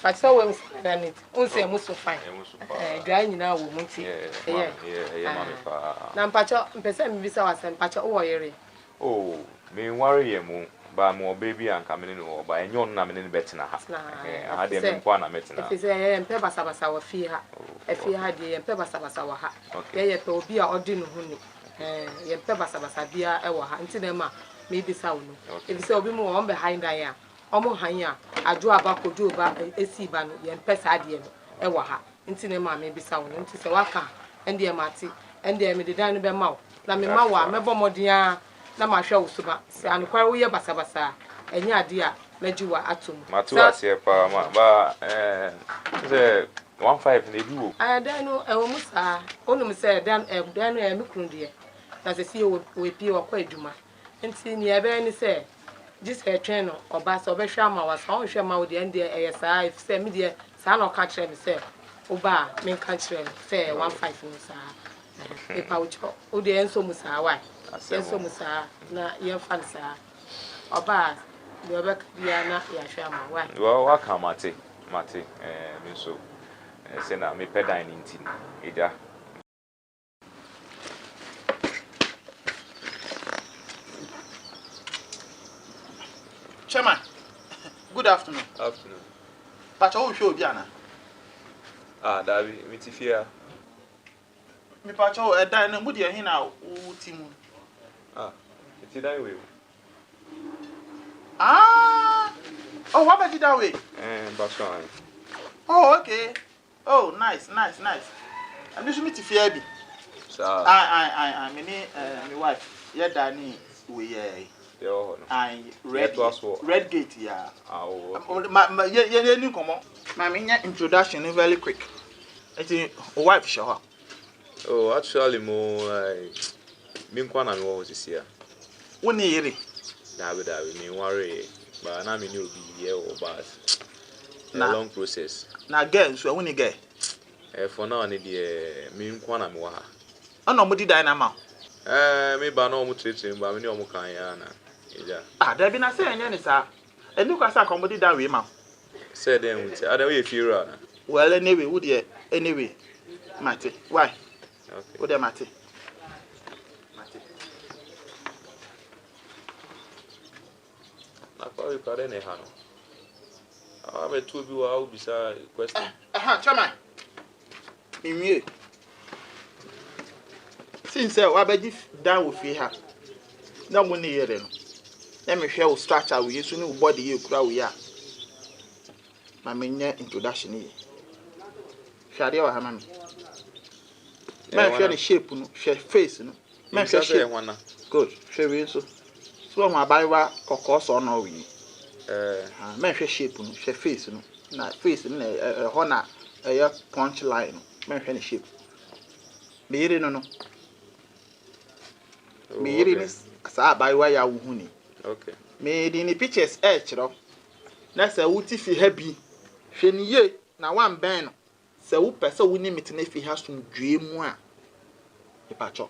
But so when done it, unse musu fine. Dry nyina wo munti. Yeah, mommy pa. Na mpacho mpese mbisa wase mpacho wo yere. Oh, me worry mu ba mo baby and coming no ba enyo na me ne betina ha. Ha de me mpo na metina. If say mpe basa wa fi ha. E fi ha de mpe basa wa ha. Ye pe obi a odi no hu ni. Ye mpe basa bia e wo ha. Nti na ma me bisa wo no. If say obi mu wo behind dan ya. Omo han ya adu aba kodu ba esi ba no ye mpe sa de no e wo ha. Nti na ma me bisa wo no. Nti se waka ende e mate ende me de dan no be ma wo. Na me ma wa mebo modin a na ma hwa usuma se ankware wo ye basa enya ade a majiwa atom matu ase pa ba se 15 na bi wo dan no e wo musa onum se dan no e me kunu de na se si wo pie wo kwa adwuma nti ni ebe ni se dis e twen no oba se obehwa ma wa so hwe ma wo de ende e sa if se me de sa na ka kire me se oba me ka kire se 15 no sa e pa ucho o de enso musa wa enso musa na ye fan sa oba de oba bia na ya hwe ma wa wa ka mate me so se na me pedan ni nti eja Chairman, good afternoon. Afternoon. Pacha wo hwe obi ana? Dabi, mi ti fia. Mi pacha wo edan na mu de hin na wo ti mu. Ti dan we. Oh, what about that way? Baswan. Oh, okay. Oh, nice. I'm just meet fia bi. So, I my wife. Yeah, Danny, we Red Gate, yeah. Yeah, new come on. My introduction is very quick. I think wife show. Oh, actually, me nkwana me wo this year. Woni yiri. Dabi me worry, but na me new be here or but na long process. Na girl so woni girl. For now ni de me nkwana me wa ha. Ana mo di dan na ma. Me ba na omo tretre ba me ni omo kan ya na. Eja. Dabi na say enya ni sa. Eni kwa sa komodi dan we ma. Say dem wuti. Ada we funeral na. Well anyway, wo de anyway. Mate. Why? Okay. Wo de mate. Na kwa pare ne ha no. Me tu bi wa obisa question. Chairman. Imie. Since wa beji dan wo fi ha. Na mo ne yere no. Na me hwe wo structure wo yesu ne wo body ye kura wo ya. Ma me nya introduction ye. Hwade wa ha ma me. Ma hwe ne shape no, hwe face no. Ma hwe shape. Good. Hwe we so. So ma baiwa kokko so na wi. Ma hwe shape no, hwe face no. Na face no ho na punch line no. Ma hwe ne shape. Me yire no. Me yire ni sa baiwa ya wo hu ni. Okay. Me di ni pictures chiro. Na sa wuti fi ha bi. Hwe ni ye na wan ben no. Sa wu pese wu ni miti na fi ha sum dwe mu a. Ipacho.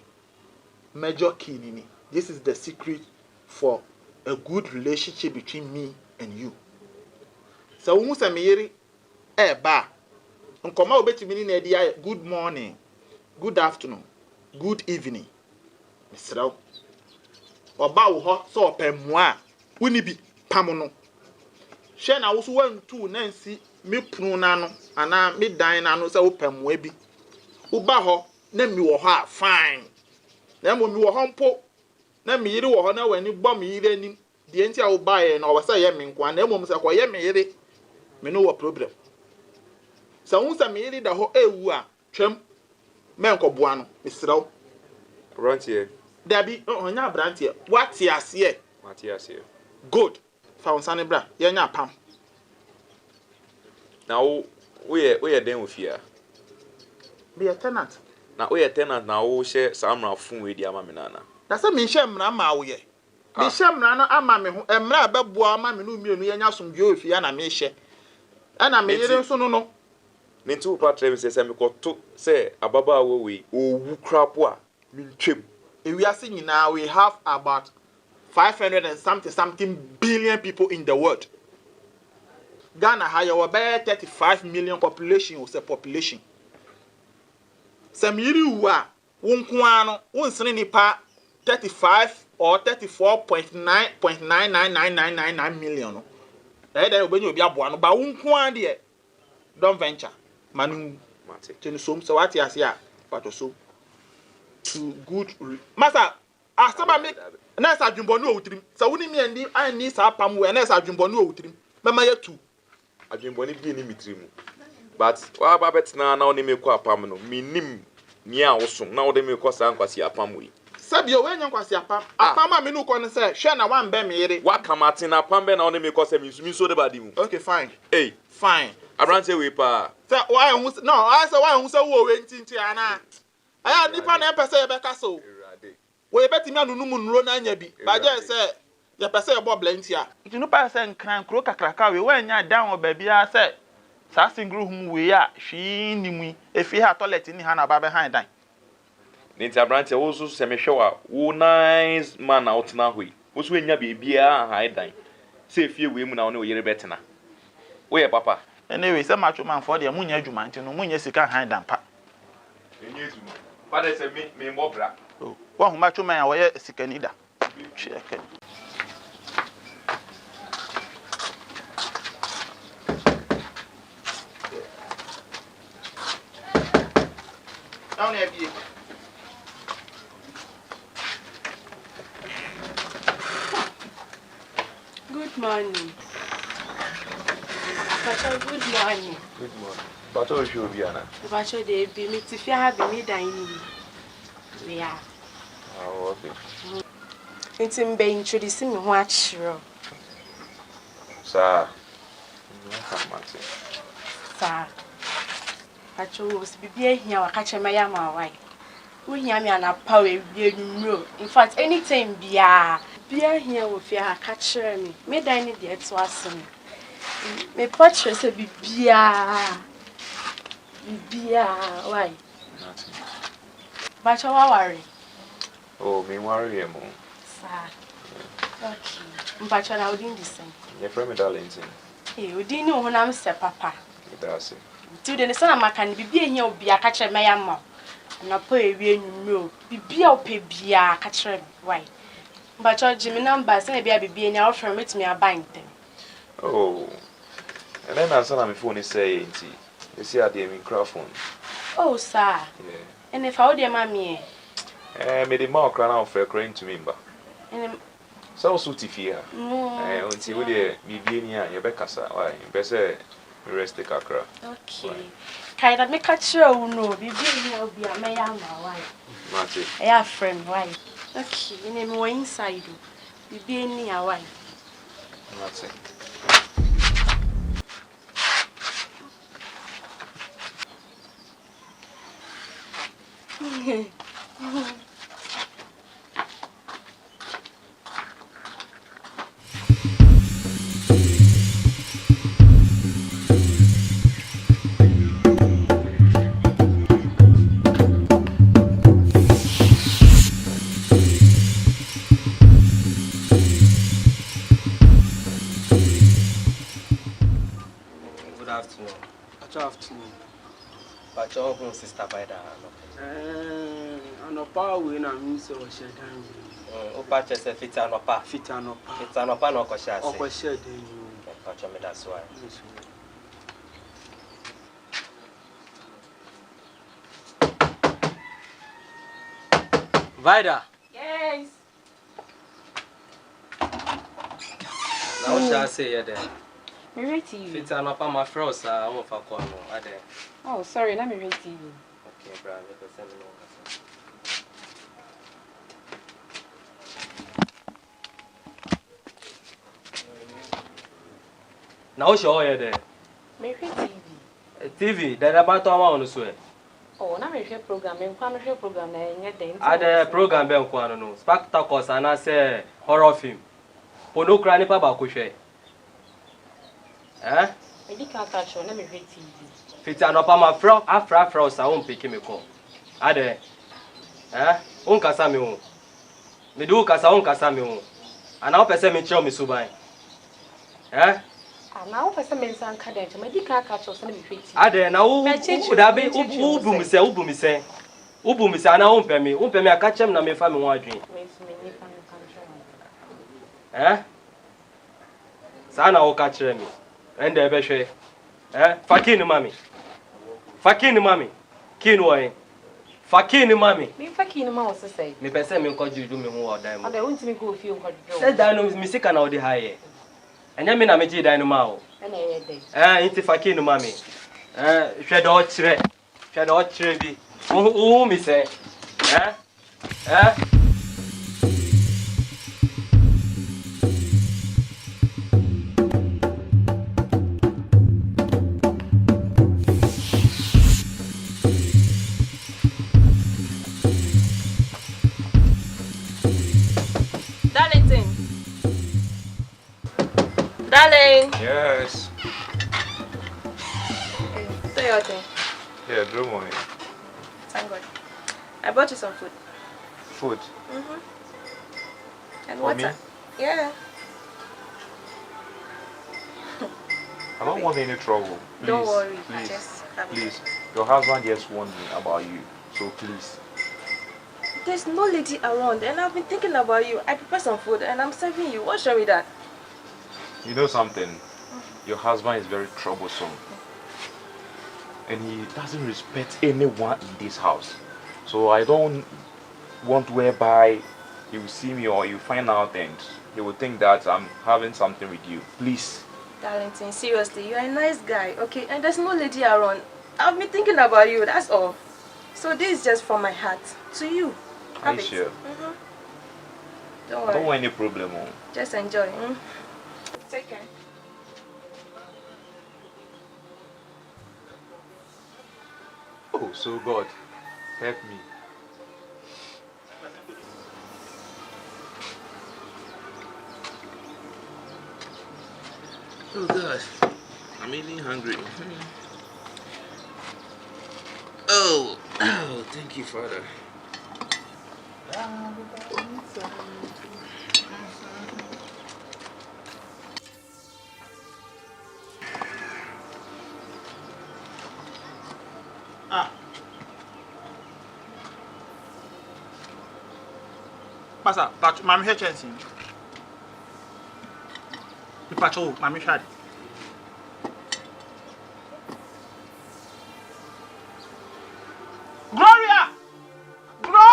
Major key ni. This is the secret for a good relationship between me and you. So wu sa me yiri ba. Nkoma obetimi ni na dia good morning, good afternoon, good evening. Misraw. Oba wo ho so opemu a woni bi pam no. Hwe na wo so wantu na nsi me punu na no ana me dan na no se wo pemu bi. Wo ba ho na mi wo ho a fine. Na mo mi wo ho mpo na mi yiri wo ho na wani gbo mi yiri anim. Die nti a wo ba ye na wo se ye me nkwa na mo se ko ye me yiri. Me no wo problem. Sa unsa me yiri da ho ewu a twam me nkoboa no misraw. Frontier. Dabi onya brantie wati ase good fa unsane bra ye nya pam na we den ofia be a tenant na we tenant na wo hye samra fun we di ama me nana na se me hye mra ma wo ye me hye mra no ama me ho mra beboa ama me no mienu ye nya somdwe ofia na me hye ana me yire so no me ntu pa trem se me koto se ababa wo we owu krapo a me ntwem. We are seeing now we have about 500 and something billion people in the world. Ghana ha ya obey 35 million population o say population. Samiri wa wonko ano wonsene nipa 35 or 34.9999999 million no. Da obenye obi aboa no ba wonko an de don't venture manu mate tenu som so what ya say pato so to good masa asaba me na sa dwumbo no owutrim sa woni mi andi ani sa pam we na sa dwumbo no owutrim mema ya tu adwumbo ni bi ni mitrimu but wa ba betina na oni mekọ apam no minim ni a woso na wo de mekọ sa nkwasi apam we sabio we nya nkwasi apam apam a me no ko ne se hwe na wan be me yere wa kamate na apam be na oni mekọ se mi so de badi mu okay fine hey fine abrante we pa say why hu no I say why hu say wo we ntinti ana aya nipa na empese ye be ka so we betimi anunu mu nuro na anya bi ba je say ye pese ye bo blentia itunu pa say nkran kro kakraka we wa nya down ba bia say sa singru hum we a hwi nimu efi ha toilet ni ha na ba be han dan nti abrante wo so se me hwe wo nice man out na hoi wo so enya bia ha dan se efie we mu na wo ne yere betena wo ye papa anyway say macho man for there munya adwuma nti no munya sika han dan pa enye adwuma father say me mo bra oh wo hu macho man a wo ye sika ni da check down here be Good morning. Pacho, good morning. good morning Pacho show bi ana Pacho, they be me to fear have me dining. We are. oh okay It's in be introducing me watch ro. sa no kamate Sa. Pacho was be here wa catch my yama why. We hear me an power we no. In fact, anytime bia here we fear catch me. Me dining there to us. Me pacho say bibia why nothing Pacho wa worry oh me worry emo sa okay Pacho na odin the same ye from me darlington eh odin ni honam se papa that's it ti de ne sana maka ni bibia hia obia ka kire me ya ma na po ewie nwumro bibia ope bia ka kire why Pacho jimi number se na bia bibia ni offer metimi abantem oh and then answer na me phone say nti you see at the microphone oh sir yeah and if I would mami me the mouth cry now for crying to me ba and so so tifia unti we dey bibia ni a ye be kasa why be say me rest the kakra okay kai da me ka kire wo no bibia hia obia me ya ma why mate yeah friend why okay you name we inside bibia ni a why mate Good afternoon. Good afternoon. Pacho, sister by the Anopa we na mi so shedan. O pacho se fita anopa. Fita anopa. Fita anopa no ko sha se. O ko shedan. Pacho me that's why. Vida. yes Na o sha se ye there. me ready you Fita anopa my friends are o fa ko no ade. oh sorry let me ready you Okay, bra, me ko send no. Na o show ye there. me ready TV, there ba to ma onu so e. oh na me share program me kwa me share program na enye den Ade program be nko anu no. Spectacles ana say horror film. Pono kra ni pa ba ko hwe. me di ka catch na me ready Fiti anopa ma afra sa won peke me ko. Ade. On kasa me ho. Me do kasa on kasa me ho. Ana o pese me kire me suban. Now, person means I'm cadent. My dick car catch us and be fit. Ade na wo da be wo bu mi se. Wo bu mi se na wo pɛ me aka kyem na me fa me ho adwen. Sa na wo ka kyerɛ me. Ende ebe hwɛ. Fakin mami. Kin wo yin. Fakin mami. Me fakin ma wo say. Me pɛ sɛ me nkɔ juju me ho odan mu. Ade won't me go feel nkɔ juju. Sɛ dan no mi sika na wo de ha ye. Enya me na me gi dan no ma wo. Na ye dey. Inti fakin mami. Hwɛ da o kyerɛ bi. Wo mi sɛ. Darling. Yes. Say your thing. Yeah, good morning. Thank God. I bought you some food. Food? And For water. me? Yeah. I don't want any trouble. Please, Don't worry. Please, Just have it. please. Your husband just warned me about you. So please. There's no lady around and I've been thinking about you. I prepared some food and I'm serving you. What's wrong with that? You know something? Your husband is very troublesome. And he doesn't respect anyone in this house. So I don't want whereby he will see me or you find out and he will think that I'm having something with you. Please. Darlington, seriously, you're a nice guy, okay? And there's no lady around. I've been thinking about you, that's all. So this is just from my heart to you. Are you sure? Don't I worry. don't want any problem. Just enjoy. Take care. Oh, so God, help me. Oh gosh, I'm even hungry. Oh, thank you, Father. Pasa, but mami he chance. Ni pacho, mami shadi. Gloria! Glo!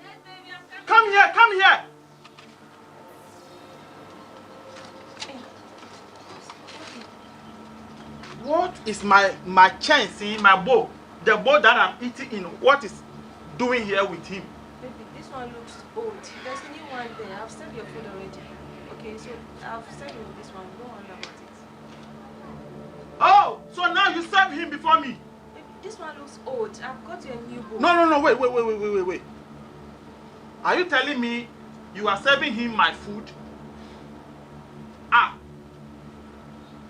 Yes, baby, I'm Come here, come here. What is my chance in my bowl? The bowl that I'm eating in, what is doing here with him? Baby, this one looks old. There's a new one there. I've served your food already. Okay, so I've served you this one. Don't worry about it. Oh, so now you serve him before me? Baby, this one looks old. I've got you a new bowl. No, wait. Are you telling me you are serving him my food?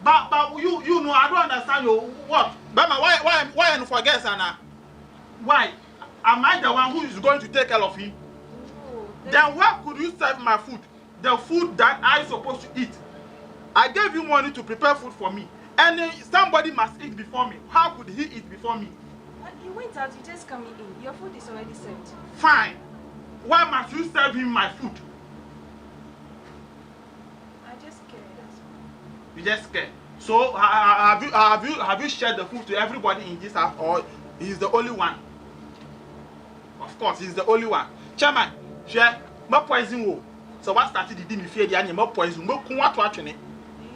But you know, I don't understand you. What? Bama, why you forget, Sana? Why? Am I the one who is going to take care of him? No, Then why could you serve my food? The food that I supposed to eat. I gave you money to prepare food for me. And somebody must eat before me. How could he eat before me? you went out, you just coming in. Your food is already served. Fine. Why must you serve him my food? I just care. That's all. You just scared. So have you shared the food to everybody in this house, or he's the only one? Of course, he's the only one. Chairman, share my poison wo. So what started the me fear the animal poison? Mo kun what actually?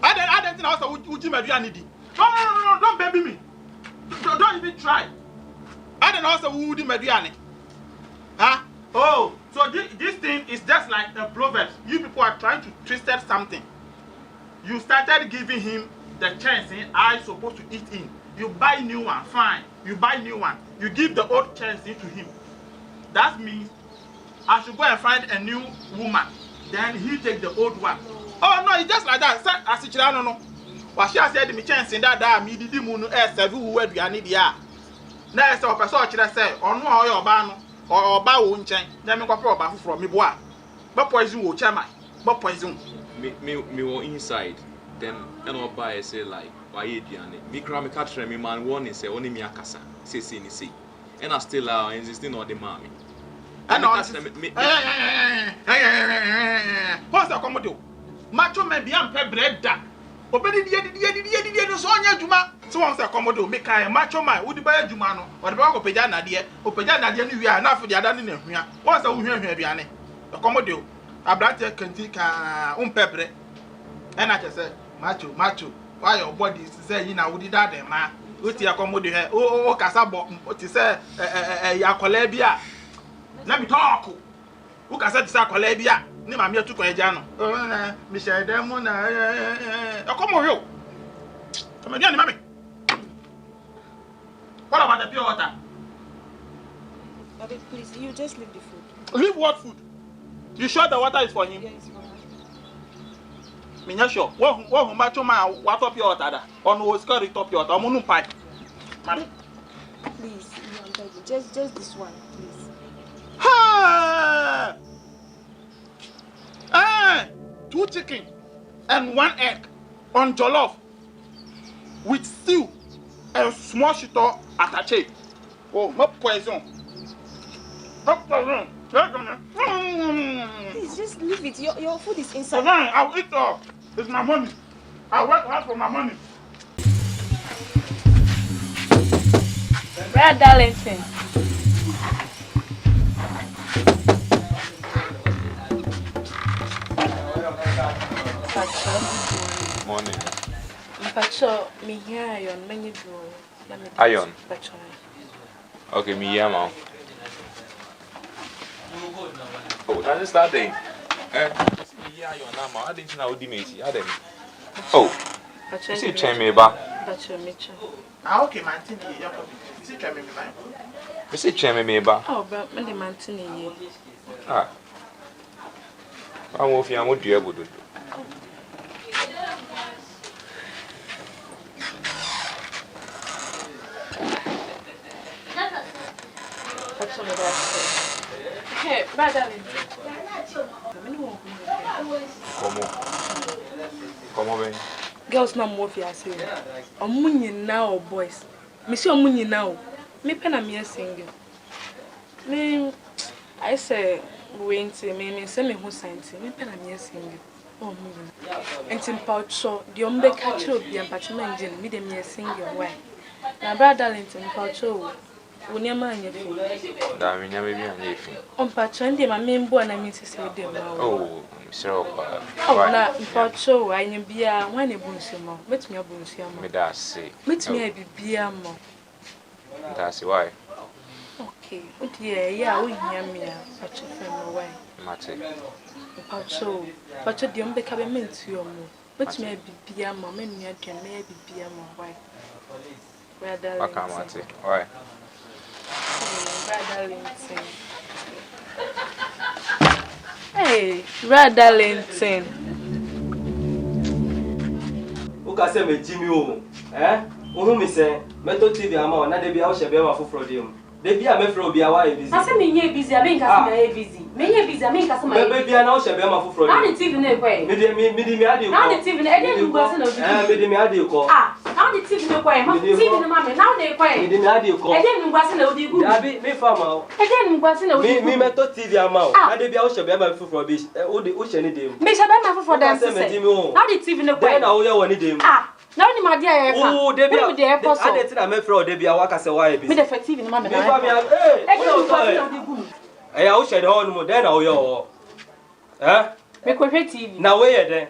I don't think also would you maybe need. No, don't baby me. Don't even try. I don't also would you maybe any. Huh? Oh, so this thing is just like the proverbs. You people are trying to twist something. You started giving him the chance I supposed to eat in. You buy new one, fine. You buy new one. You give the old chance to him. That means I should go and find a new woman. Then he take the old one. Oh no, it's just like that. I said, no. What she said me chance in that me did moon seven who where you need ya. Now I saw a person say, or no, or your ban or bow won't change. Then me go from me boy. But poison will chairman. But poison. Me were inside. Then I say like, why Diane? Me cram catch me man warning say only me akasa. Say. And I still insisting on the mommy. And what's the commodo? Macho may be unpaid bread da. Obedi the Sonia Juma. So once a commodo, make a macho man, would buy a Jumano, or the Banco Pejana dear, or Pejana dear, you are enough for the other in here. Once a woman here, Biane. The commodo, a blatter can take pepper. And I just said, Macho, why your body is saying, you know, would that, man? What's your commodo here? Oh, Casabo, what is a Yacolebia? Let me talk. Who can say Sacolebia? Name I'm here to Quajano. Oh, Michel Demon, come on, you. Come again, mammy. What about the pure water? Bobby, please, you just leave the food. Leave what food? You sure the water is for him? Yes, for her. Minya sure. What macho man, what up your water? On who's got it up your water? I'm on pipe. Mammy. Please, I'm begging. Just this one, please. Ha! 2 chicken and 1 egg on jollof with stew and small shito attache. Oh, not poison. Not poison. Please, just leave it. Your food is inside. Fine, I'll eat all. It's my money. I work hard for my money. Brad Darlington. Morning. Pacho, me here iron, many do. Iron. Pacho. Okay, me here, ma'am. Oh, that's just that thing. Yeah, you're not, ma. I didn't know the mate. I didn't. Oh, Pacho. see, chain me back. Pacho, Mitchell. Okay, man. See, try me, man. You see, chain me back. Oh, but me the mantini. Ah. I'm off here. I'm going to do it. Hey, brother. Come on, baby. Girls not more fear say. Omunyi now boys. Me see omunyi now. Me pena me single. Me I say we me say me who science. Me pena me single. Oh munyi. Entim poucho the ombe catch obi and patch me engine me dem me single why. Na brother Linton poucho. Unia manya fi. Da me nya baby anya fi. On patcho ndi ma me mbo na me say dem now. Oh, Mr. Oh na poucho anya bia wan e bunsu mo. Metumi abunsu am. Me da say. Metumi abibia mo. That's why. Okay. Yeah, we hear me patcho from why. Mate. Patcho the ombe ka be mentu yo mo. Metumi abibia mo, me nua dwan me abibia mo why. Brother. Mate. Why? Brother Linton. Hey, Brother Linton. Uka se me Jimmy o. Ohu mi se meto TV ama na de bia wo shebe ma foforo dem. De bia me fro bia wa e busy. Ase me nye busy, abi nka se me busy. Me nye busy, abi nka se me. Me bia na wo shebe ma foforo dem. Na the TV na ekwe. Me di me ade ko. Na the TV na ede ngwa se na obi. Me di me ade ko. Na the TV na ekwe. Ma TV na ma me. Na the ekwe. Me di me ade ko. Ede ngwa se na odi gu. Abi me fa ma o. Ede ngwa se na odi gu. Me meto TV ama o. Na de bia wo shebe ma foforo bi. O shene dem. Me shebe ma foforo dem se. Na the TV na ekwe. De na wo ye woni dem. Na ni ma dia ye fa. Oh, de bia. Ade ti na me fro de bia wa ka se wa e bi. Me de fa TV na ma me. Me fa me eh I wish I don't know then how you me ko hwe TV na we ye den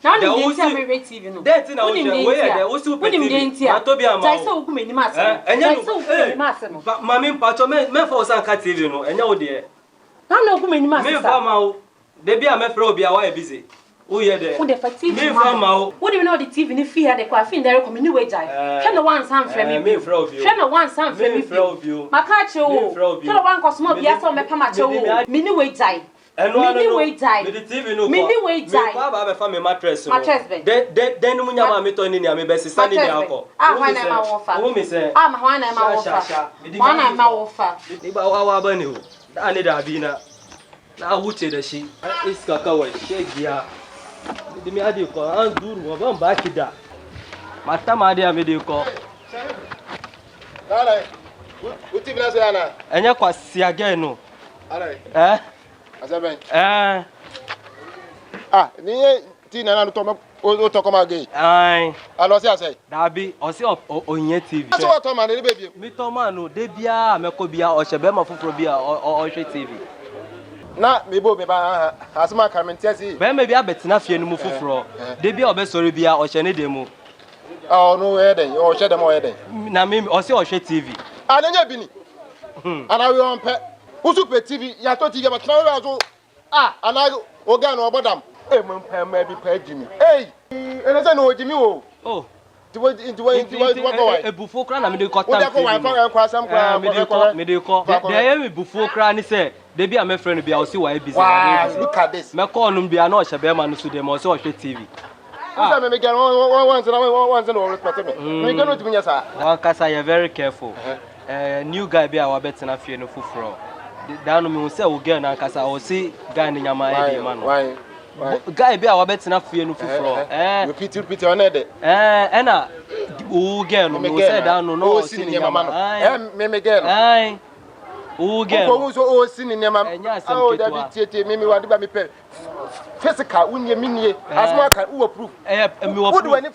na ni dey see me hwe TV no that na we ye den o si pe TV na to bia ma sai so ku me ni ma se enya no mami mpacho me for san ka TV no enya wo de na ku me ni ma se me fa ma o de bia me fro bia wa e busy o ye de wo de fa TV me fa ma o wo de no the TV ni fi ha de kwa fi ndare ko me ni we jai hwe no one sam fra me me fro bio hwe no one sam fra me bio maka che o hwe no one cosmo bia so me pa ma che o me ni we jai me ni we jai me the TV no me ni we jai me pa ba fa me mattress no be den mu nya ma me to ni me be sisa ni me akọ hwana ma wo fa o mi se ma hwana ma wo fa hwana ma wo fa ni ba wa ba ne o da ni da bi na wuce da shi iska kawai shegiya de me ade ko an duru wo ban ba kida mata ma ade me de ko Dale. Uti bila se ana. Enya kwa si again no. Ale. Asaben. Ni ti na na to o to come again. Ai. Alo se ase. Dabi, o se onye TV. Aso wa to man ni baby. Mi to man no de bia meko bia o hye be ma foforo bia o hye TV. Na me bo me ba asma karmentia si. Be me bia betina fie no mu foforo. De bia o be sori bia o hye ne de mu. Oh no eden, o hye dem o eden. Na me o se o hye TV. Ananya bi ni. Ana we on pe. Usu pe TV, ya to TV ba tran we so. Ana o ga no obodam. Mo pe ma bi pa jimi. Ene se no o jimi o. Oh. Tiwo go wai. Ebufu kra na me de ko tam. O de ko wai fa kwa sam kwa. Me de ko. De ye ebufu kra ni se de bia me friend bia o si wai busy. Wow, look at this. Me call no bia na o hye be ma no so de mo se o hye TV. Me get one no respect me. Me get no to me sir. One kasa you very careful. New guy be our better fie no fufuro. Da no me say o girl na kasa o si guy ni nyama e dey man. Why? Guy be our better fie no fufuro. Repeat on there. Na o girl no say da no no si ni nyama. Me girl. Ai. O girl. Ko so o si ni nyama. Oh, da bi tie me wade ba me pe. Physical unye minie asma kan wo proof. Me wo proof. Wo do ani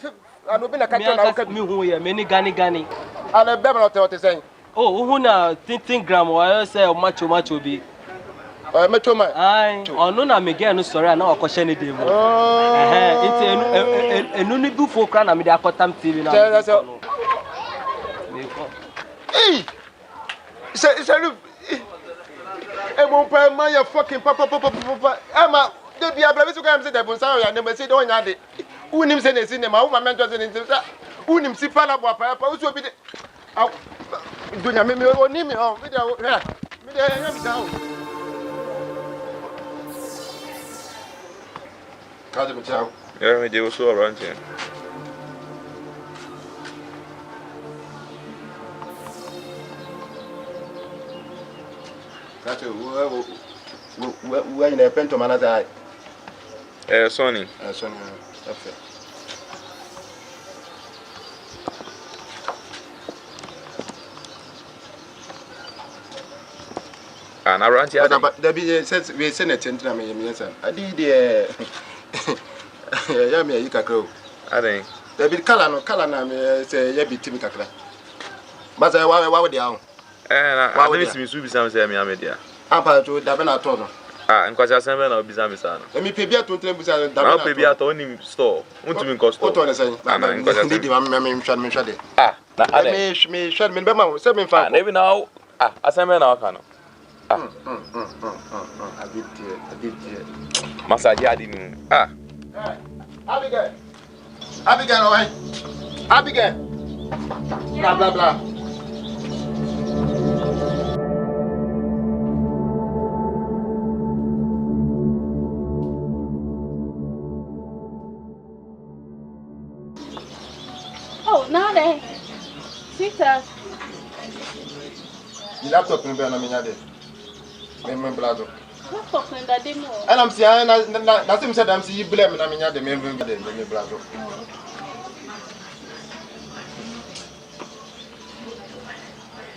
obi na ka na wo me hu ye me ni gani. Ana be na o te say. Oh, who na 10 gram o say macho bi. Macho man. Ai, onu na me girl no sorry na okoshe ne dem. Nti enu ni bu fo kra na me de akotam TV na. Say mo pa ma ya fucking papa. Ama de bia bra bisu ka am say de bon say ya ne me say de onya de. Unim say na si ne ma wo ma mento say ne nti. Unim si pala bo pa usu obi de. Dunya me oni me o me de ya mi da o. Ka de me chao. Yeah, me dey so around here. Kato wo ina pento manaza ai. Sonny. Sonny. Okay. Na around here. Da bi says we send a tent na me yesa. Adi de ya me yi kakra o. Aden. Da bi kala na me say ya bi timi kakra. Ba say wa de ahun. Na David mi su bi sam say me amedia. Apa to da be na to no. Nkwacha sembe na obi sam sa no. Me pe bia to ntem busa da be na. Na pe bia to oni store. Untumi nko store. O to ne say. Na nkwacha sembe. Ndi me nhwade. Na Aden. Me nhwade me be ma say me fa. Na bi na asembe na waka no. Abidie. Massage adi ni. Abigail, alright. Abigail. Blah blah. Oh, nada. Sita. The laptop in na minha de. Me blado. Laptop na demo. And I'm saying na sim said I'm see you blame na minha de me blado.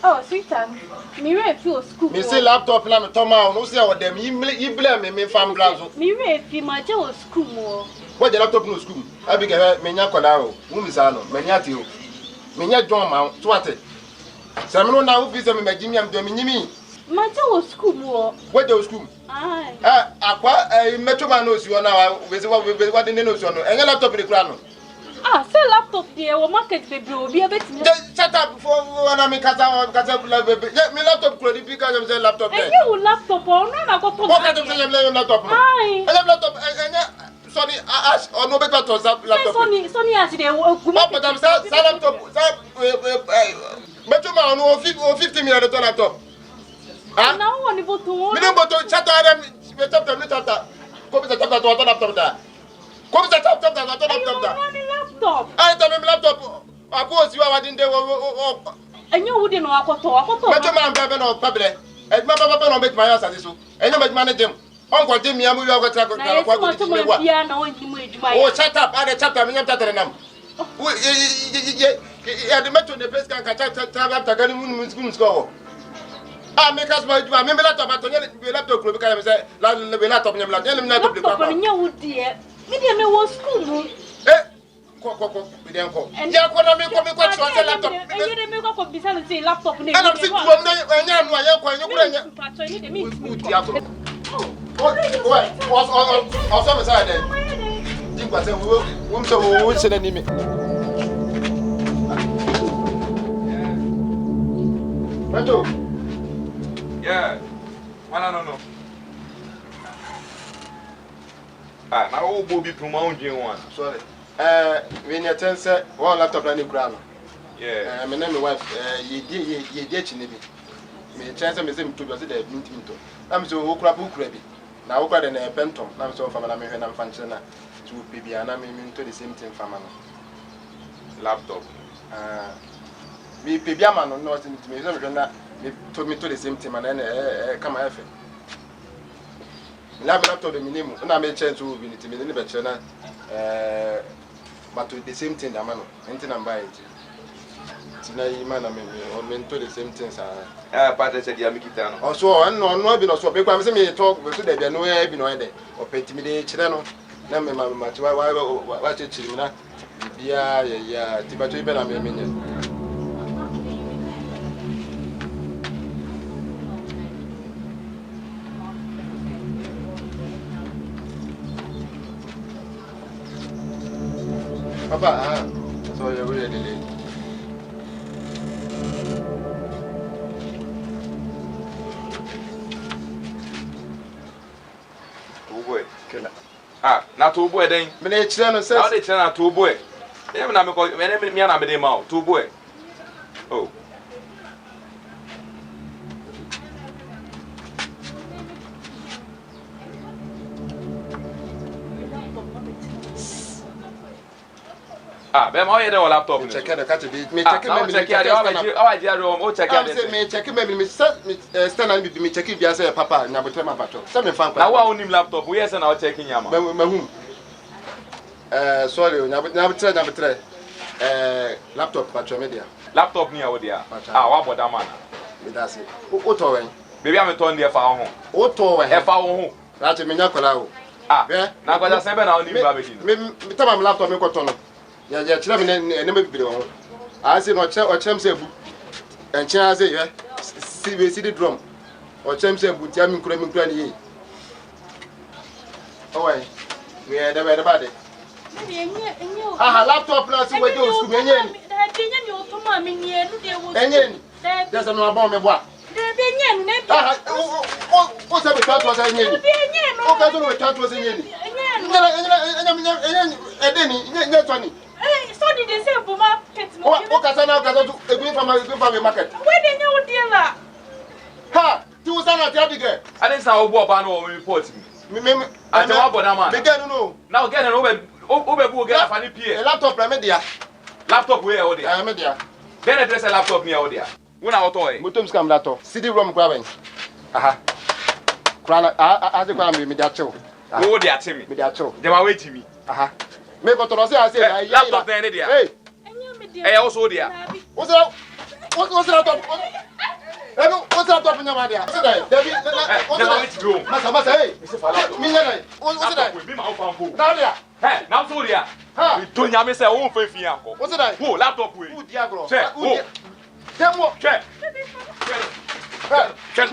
Oh, sweetheart. Me ready for school. Me see laptop na me toma no see what them you blame me fam blado. Me ready my job school mo. What the laptop no school? Abigail me nya koda o. Mu mi sa no. Me nya ti o. Me nya John ma so ate. Se me no na wo fi se me magimi am do me nyimi. My job school mo. What the school? Ai. Akwa metro man no si o na we se what the no si o no. Enya laptop de kura no. Say laptop there wo market baby obi abetimi. Shut up for na me kasa baby. Me laptop kura di because I'm say laptop there. You laptop o na go to. What kind of say you laptop? Ai. Laptop Sonny ash or no better to laptop. Sonny ash dey go. But I'm say laptop. Metro man no 50 million to laptop. Na wo ni boto. Me no boto chata dem me chapter me chapter. Ko be chapter to laptop da. Ko be chapter to laptop da. Laptop. I tell me laptop. Ago si wa dinde wo. Enyo wo de no akoto. Metro man bebe no pable. E ma papa no bet my house so. Enyo bet manage dem. Uncle Jimmy, I'm going to go to oh, shut up. I had a chapter. I'm not at them. Yeah, the metro in the place can catch up to Gun score. Ah, make us my remember that about the laptop because I said, laptop in your blood. Laptop in your dear. Medium was school. Eh? And you're going to make a laptop. And you didn't make up beside the laptop. And I'm sitting yeah. No. Ah, now all Bobby promoting one. Sorry. When you tell say one laptop na ni kura no. Yeah. Me na me wife ye die chine bi. Me chance me say me to be say da mintim to. Na me so wo kura bu kura bi. Na wo kura de na pentom. Na me so fama na me hwe na mfa nche na to pe bia na me to the same thing fama no. Laptop. Me pe bia ma no no say me so me hwe na me to the same thing na kama efe. Me laptop de minimum na me chance wo bi ni ti me ni be chere na but the same thing, man. Anything I'm buying. Tonight, man, I'm into the same things. Part said, "You make it down." Also, I know, because I'm saying, talk with the no way, no idea, or pay me channel. Now, my much watch it, Chimina. Yeah, Tibato, Ben, I'm a minion. Papa, so you're really late. Two boy. Ah, not two boy then. Many children say, how they turn two boy. They have not because me and me out two boy. Oh. Ah, be ma ye de laptop ni. Check the cat me check me check me check me stand and me check bia say papa na botem abato. Say me fan kwa. Na wa onim laptop we say na o checking yama. Mahum. Sorry, na betre. Laptop patro media. Laptop ni awo dia. Ah, wa boda man. Me da say. O to wen. Baby am ton dia fa ho. O to wen. E fa ho. That me nya kola o. Ah. Na kwa say be na onim ba be kin. Me tama laptop me ko to no. Ya chira me ne me bibire ho. I say no chem say bu. En chia say ye. See the drum. O chem say bu tia me kura ni. Oh why? We are the bad. Ah, laptop na si we do school me nyen. Enyen. There's no about me boa. Ah, o say be try to say nyen. O ka do we try to say nyen. Edeni, so did they say for market? O ka say na o ka do e from a market. Where dey know deal la? Ha, tu say na tia bigger. I didn't say obo ba no report me. Me ate wa boda man. Me get no. Now get no be bu get afani pie. Laptop na me dia. Laptop we e o dia. Me dia. Then address laptop ni e o dia. Una auto e. Motom scam laptop. CD-ROM kwa ben. Aha. Kwa a de kwa me dia chew. Wo dia che me. Me dia chew. Dem a wait me. Aha. Me ko to say laptop na dia. Hey. Eh also dia. What's laptop? What's laptop in your dia? What's that? David. Masa hey. Me nyana. What's that? We be ma fan ko. Now dia. Hey, now so dia. Ha. To nyame say wo fa fi anko. What's that? Wo laptop we. Wo dia gro. Che. Wo. Demo. Che. Che.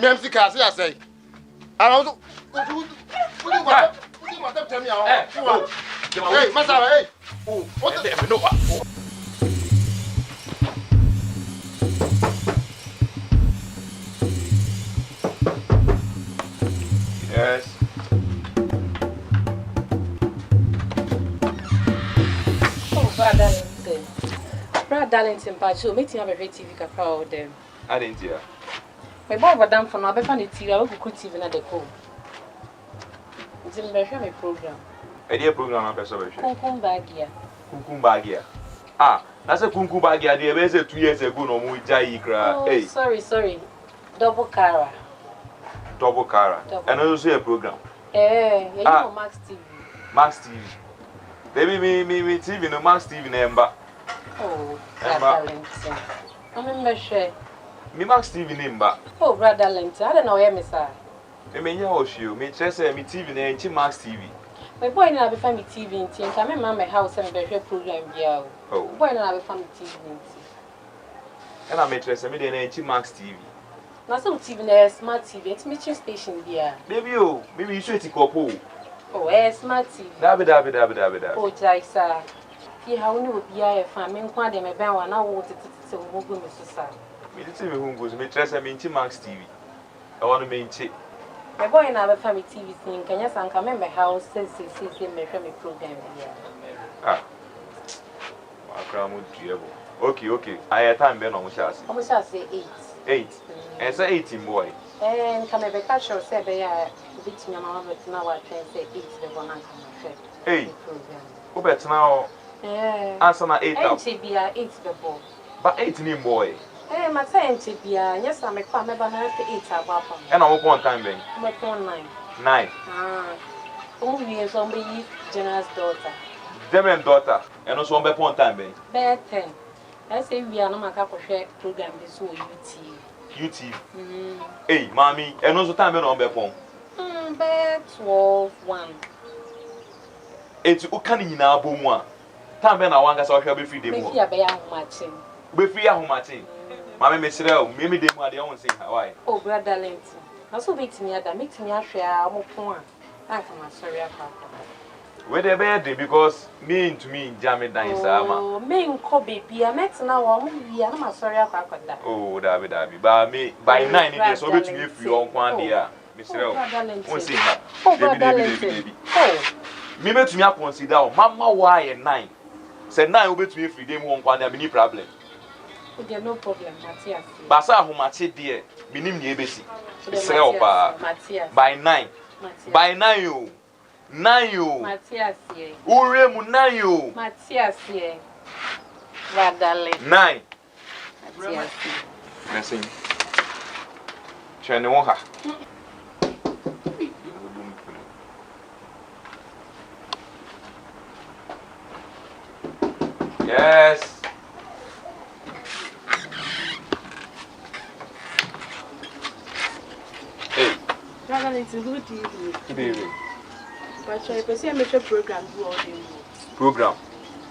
Me am sika say say. Ara wo tell me how. Hey, Masara, hey. What the no. Yes. Oh, Brother Darlington, Pacho, meeting have a TV capra them. I didn't hear. My boy was done for now, but funny TV, I will cook TV at the call. It's in my program. A dear program of preservation. Kukum bag here. Kukum bag here. Ah, I said kunku bag ya dey say 2 years ago no mu jai kra. Oh, Hey. sorry. Double Cara. And also a program. You know Max TV. Max TV. Baby me TV no Max TV number. Oh, Brother Linton. I'm sure. Me Max TV number. Oh, Brother Linton. I don't know where me sir. Me nya oshu. Me try say me TV na enchi Max TV. My boy na be fan me TV nti nka me mama house and be program bia o. Oh. Boy na be fan me TV nti. And I me try say me dey na enchi Max TV. Na so TV na smart TV. It's me change station bia. Baby oh, maybe you should take up oh. Oh, smart TV. Dabi. Oh, Jaisa. Fi ha woni obi a fan me nko ade me ben wa na wo tete wo go me so sa. Me TV hu goes me try say me enchi Max TV. I want to me enchi. My boy na be fan me TV sin kanya sanka me house say me hwe me program bia. Ah. Akramu diebo. Okay. I time be no mo sha ase. Omo sha say 8. 8. And say 18 boy. Can I be catch or say be a bit my mama but now I can say 8 the one and come Hey. Who bet now? Answer na 8 up. 8 be 8 the ball. But 18 boy. My time to be yes I make me ba na 8 abapa. And I one time ben. Me phone 9. 9. Oh we is on be Jenna's daughter. Them and daughter. And also one time ben. Be 10. I say we are no maka ko share program be so UT. Hey, mommy, and also time on be phone. Be 12 1. It's ukani nyina abomu a. Time ben na wanga so hwe be free dem. Be free be ya homachin. Be free ahomachin. Mommy me sire me dem ade won say why. Oh brother Lenty. Na so be timi ada, make timi ahwe a mo pon a. Anka ma sorry akwa. Where they be because me into me jam dan sama. Oh, me nko baby, I met na wo mo wi na ma sorry akwa akoda. Oh, dabi. Ba me by 9 days so betumi free on kwan dia. Me sire o. Won say ha. Baby. Oh. Me betumi a consider o mama why 9. Say 9 we betumi free dem won kwan dia me ni problem. Okay, no problem, Matthias. Ba sa ahomache de me nim ne ebesi. Sire o pa. By 9. By 9 yo. 9 yo. Matthias ye. Ure mu 9 yo. Matthias ye. Radale. 9. Matthias. Merci. Chene won ha. Yes. Hey. Radale, it's a good evening. Good evening. But I can see I make a program do all day. Program.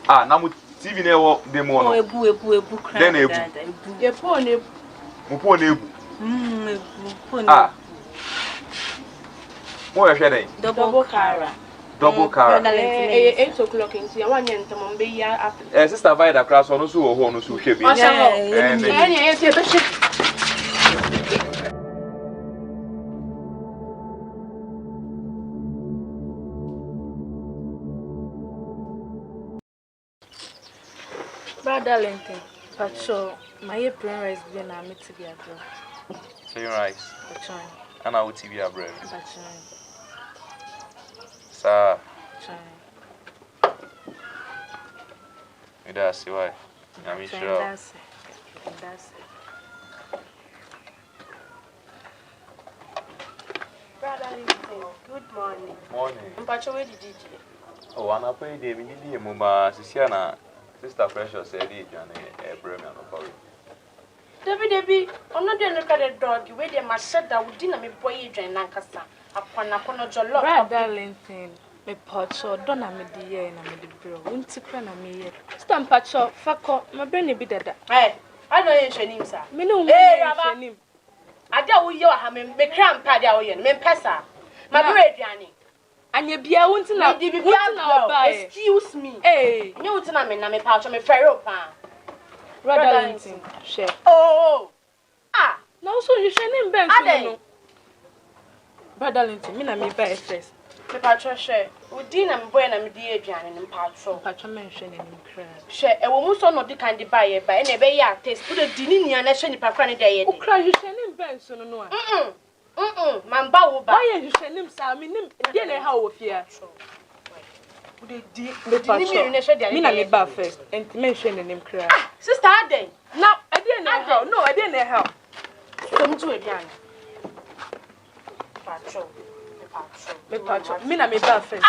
Ah, na mu TV na ewo dem wo no. Oh, ebu cry. Then ebu. Your phone, Mu po na ebu. Phone. Ah. Mo e hwe den. double Cara. Double Cara. 8 o'clock in here. One yen to be here after. Sister Vida class no so ho no so hwe bi. Brother Linton, but sure, my apron rice being a meat to be a draw. Say rice. But trying. And I will TV a bread. But trying. Sir, Trying. me da see why. I'm sure. That's it. Brother Linton, good morning. Morning. But where did you? Oh, and I pray they need the mama Sisiana. Sister Precious said it and a brother no problem. Debbie, I'm not doing a dog. You wait, my said that we didn't make boy join Nankasa. Upon jollof. Brother Linton, me pacho, don't na me the year na me the bro. Won't tikra na me ye. Stamp pacho, fako, my brain be dead. Hey, I know you're shining, sir. Me no shining. I don't know how me cram pad out here, me pesa. My bread, Yanni. And you be a won't na excuse me. Hey, you won't na me pouch, me ferro pan. Brother Linton, share. Oh, ah, no, so you shining ben. Ade. Brother Linton, me na me buy first. Me patro share. We din na me boy na me di aduane ne patro. Patro mention in cry. Share, e wo mu so no di kan di buy e ba, e na be ya taste. Put the dini nia na hwe ni pakra ne dey ye. O cry you shining ben so no no. Man ba wo ba. Why you shining sa me nim dey na ha wo fia. Me na me ba first. And mention the name cry. Sister Ade. Now, I didn't help. No, I didn't help. Come to again. Patrol. Me na me ba first.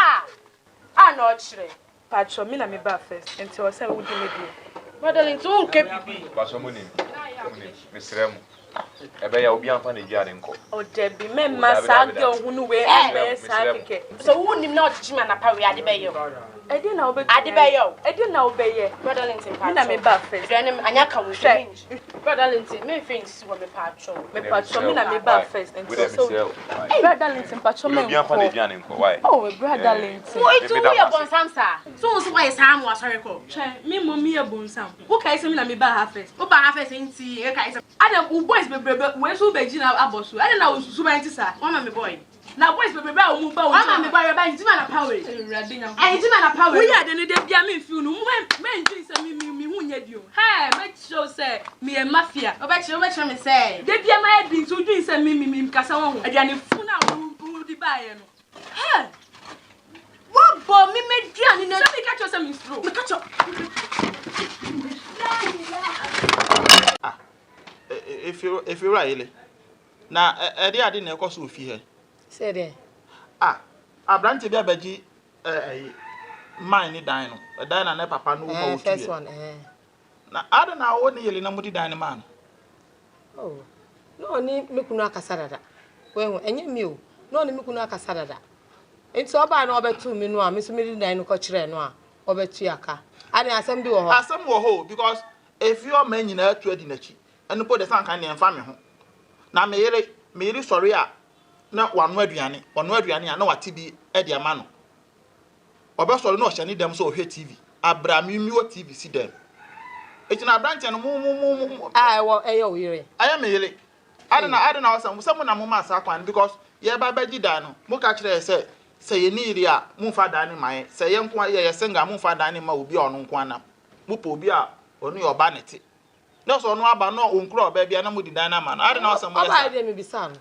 No chire. Patrol, me na me ba first. Until I say we do me do. Madeleine, tu un kebibi. Paso mo ni. Mesrem. Ebe ya obi amfa na gi ade nko. O debi me masa de ohunu we e sa keke. So who nim na ochichi man na pa we ade be yo. I didn't know be. Ade be yo. I didn't know be ye. Madeleine, me na me ba first. Aduane anya ka wo hwe. Madeleine, me fin si wo me patrol. Me patrol, me na me ba first. Until so. Brother Linton, patrol me. Obi amfa na gi ade nko. Why? Oh, brother Linton. Wo itu we bonsam sa. So so why sam wo asore ko. Me mommy e bonsam. Wo kai say me na me ba half first. Wo ba half first nti e kai say. Adam u boys bebrebe we so be gina abosu. Adam na osusu ba nti sa. One me boy. Na boys bebrebe a wo ba wo. One me boy ba nti ma na power. Ewurade nya. Nti ma na power. We ya de ne de bia me feel no. Me nti say me hu nya bio. Hey, make sure say me e mafia. Obeche me say. De bia ma e so dwin say me kasa wo ho. Aduane fu na wo di ba ye no. Hey. What bo me duane na. Say me catch yourself me throw. Me catch up. If you right na ede ade na ekoso ofi he say there abrante bia baji mine ni dan no dan na papa no wo first one na ade na wo ne yele na mudi dan man oh no ni mekunu akasa dada we hu enye mi o no ni mekunu akasa dada enti oba na obetu mi no a me so mi di dan no ko kire no a obetu aka ade asem bi wo ho asem wo ho because if your man nyina atu adi na chi eno po de san kan ne mfa me ho na me yere sorry a na wanu aduane a na wate bi e de ama no obe sorry na o hye ne dem so o hwe TV abrami mi o TV si dem etina branch no mu wo eyo yire aya me yere ade na osam so mu na mu ma sa kwan because ye ba baji da no mu ka kire se ye ni iri a mu fa da ne mai se ye nko ye senga mu fa da ne ma obi ono nko ana mu po obi a onu ye oba nete no so no aba no onkro oba bia na mu di dan na ma no ade na osam mo oba ide mi bisa no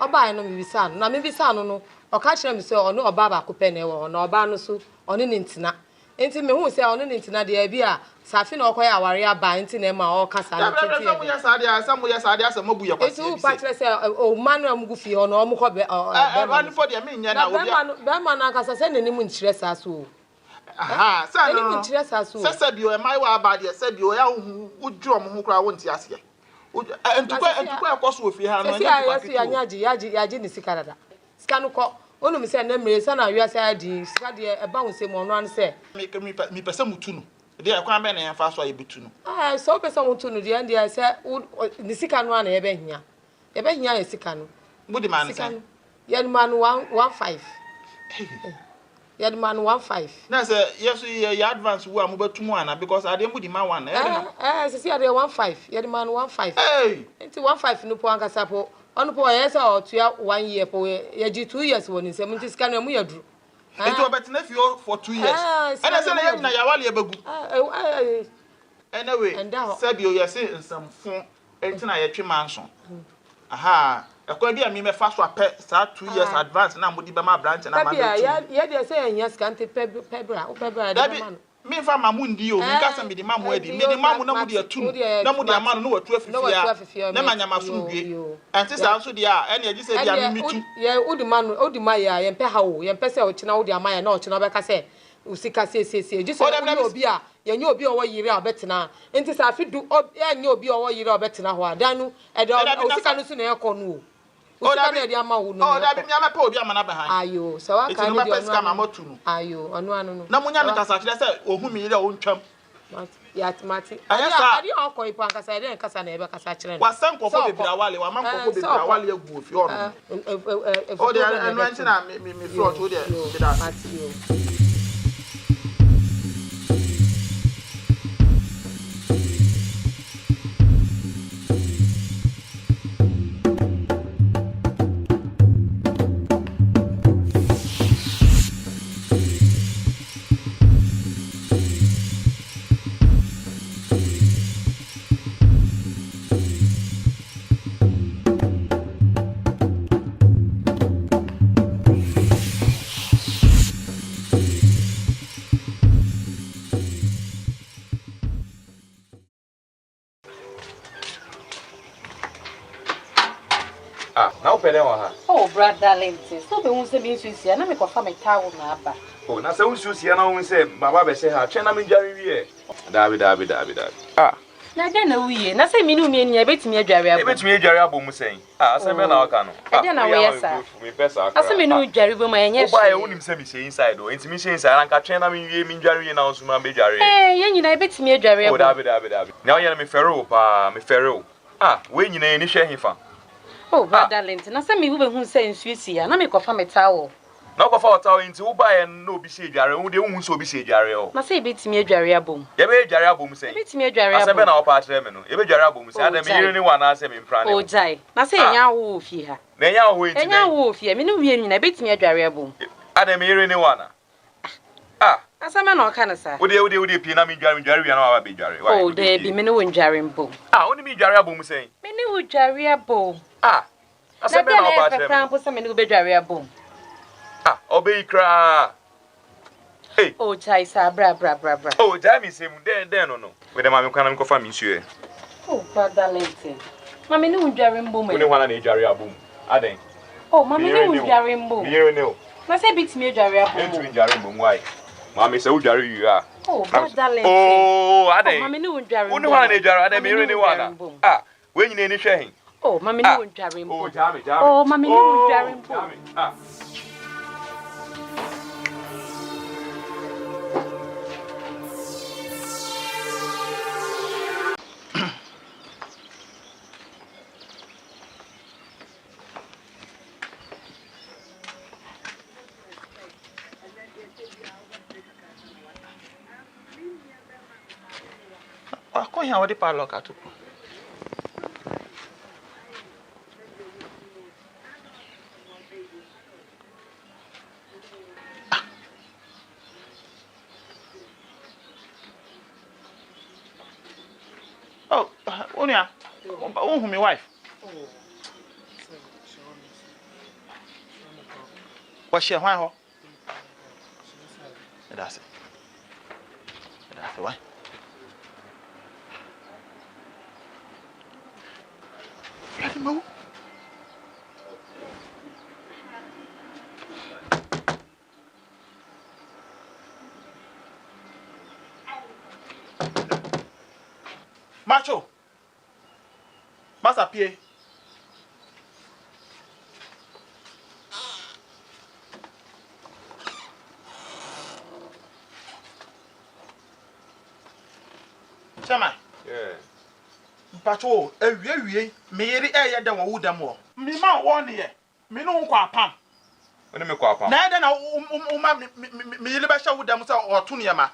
oba no mi bisa no na mi bisa no o ka kire mi se onu oba ba ko pe na wo na oba no so onu ni ntina enti me hu se onu ni ntina de bi a safi na okoya aware aba enti na ma o kasa no tete ya samu ya saade asem mabu ya kwase enti u pa kire se o manu amugu fi ho na o mu ko be one for the me nya na obi be ma na kasa se nani mu nkire sa so aha sa no nani nkire sa so se bi o e mai wa aba de se bi o ya hu udru o mu kura wo nti ase entukwa ekoso ofi ha no yaji ni sika dada sika no ko onu mi se na mre sa na wiase adi sika de e ba hu se mo no an se mi pese mutu no de e kwa be na fa so ayebetu no so pese mutu no de ndia se ni sika no na ye be hia ye sika no budi man se ye man 15 ye man 15 na se yeso ye advance wo amobetumu ana because ade budi man 1 se ade 15 ye man 15 enti 15 no po ankasa po onu po ye se o tua 1 year po ye ji 2 years woni se munti sika no mu yadru enti obetena fio for 2 years ana se na ye na yawale ye bagu anyway sabi o ye se nsamfo enti na ye twe manso aha ekwa bi a mi me fa so apɛ sa 2 years advance na modi be ma branch na ma do ye de say enya sika nte pebra de ma no mi fa mamu ndi o mi ka se mi di mamu adi mi di mamu na mudi atu na mudi ama no watu afifia na manyama so ndue enti sa so dia ene agi se dia mi mitu ye udi ma ya ye mpe ha wo ye mpe se o china udi ama ya na o china be ka se usika se ji so obi a ye nya obi owo yire a betena enti sa afidu ye nya obi owo yire a betena ho adanu e de usika no so na ye ko no o da bi ama wo no o da bi mi ama pa obi ama na ba han ayo so wa ka ni de onu ma motu no ayo onu anu no na munya me kasa kire se ohun mi yire o ntwam ya timati adi ọkọ ipo ankasa ede kasa na ebe kasa kire wa san kofo bebira wale wa man kofo bebira wale agu ofi onu o de anu anti na mi front o de bida brother Lindsay. So be won say me nsusia na me kofa me tawo na aba. Oh, na say nsusia na won say baba be say ha twen na me dware wie. Dabi. Ah. Na ga na wuye. Na say me no me ania betimi adware abo. Betimi adware abo mu sen. Ah, say me na waka no. E na we yesa. Me pesa. Asa me no dware bo ma enye. Oba ye wonim say me say inside o. Enti me say inside na nka twen na me wie me dware wie na so ma be dware. Ye nyina betimi adware abo. Oh, dabi. Na o ye na me fere o pa, me fere o. Ah, we nyina ni hwe hefa. Oh, brother Lindsay. Na say me wo be hu say nsusia na me kofa me tawo. Na ko fa otawo enti wo ba ye no obi se dware wo de hu so obi se dware o na say betimi adware abom ye be dware abom sei betimi adware abom asebe na wo pa atre me no ye be dware abom sei adam yire ni wana ase me mpra ne o jai na say nya wo ofie ha na nya wo enti nya wo ofie me no wie nyina betimi adware abom adam yire ni wana ah asama na oka na sa wo de pie na me dware wi na wa be dware o de bi me no wo ndware mbom ah oni me dware abom sei me ni wo dware abom ah asebe na wo pa atre me na be me no be dware abom ah obey kra hey oh chai sa bra oh jami sem den no we dem am kana me ko fa mi nsuo oh brother Lindsay mama ni undware mbom we ni wana na dware abom aden oh mama ni undware mbom yire ni o na say bitimi dware abom entumi dware mbom why mama say udware yi ah oh brother Lindsay oh aden mama ni undware mbom uni wana na dware aden yire ni wana ah we nyine ni hwe hen oh mama ni undware mbom oh jami oh mama ni undware mbom ah Ako here what the padlock at. Oh, Unia. Who my wife? What's she why? That's it. That's why. Ready, move. Macho. Master Pierre. Chama. Yeah. Pacho, ewie me yeri eye da wo dam wo. Me ma wo ne ye. Me no nkwa apam. Oni me kwa apam. Na da na me yeli ba sha wo dam say oto ne ma.